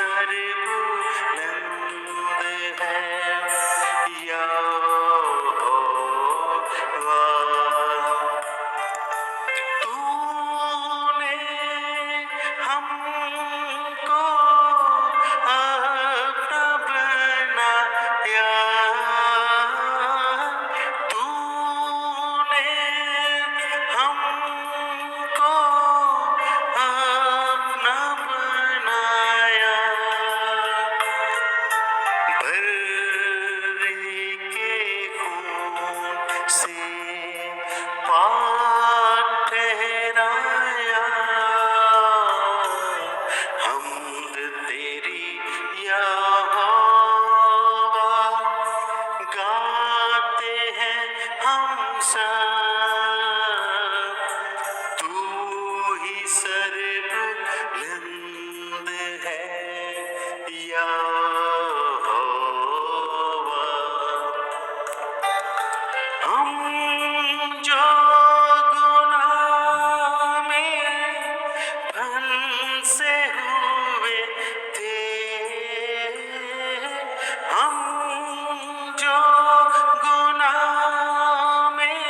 सर्वबुलंद है यहोवा। तूने हमको अपना बनाया, तूने हमको अपना बनाया। बर्रे के खून से पाक ठहराया, हम्द तेरी यहोवा, गाते हैं हम सब। तू ही सर्वबुलंद है यहोवा। हम जो गुनाह में फंसे हुए थे, हम जो गुनाह में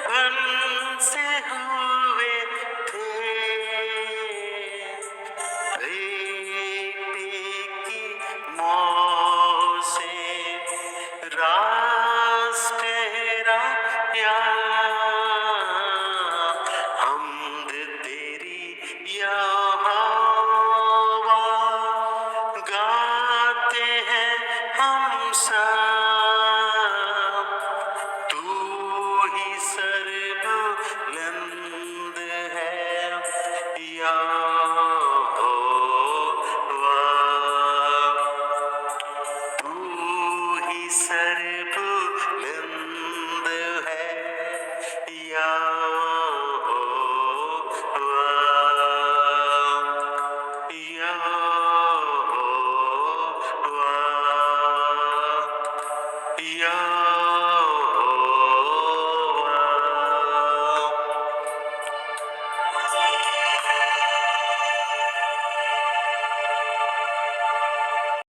फंसे हुए थे, बेटे की मौत से रास ठहराया, हम्द तेरी यहोवा, गाते हैं हम सब। तू ही सर्वबुलंद है यहोवा। तू ही सर्वबुलंद है यहोवा, यहोवा, यहोवा।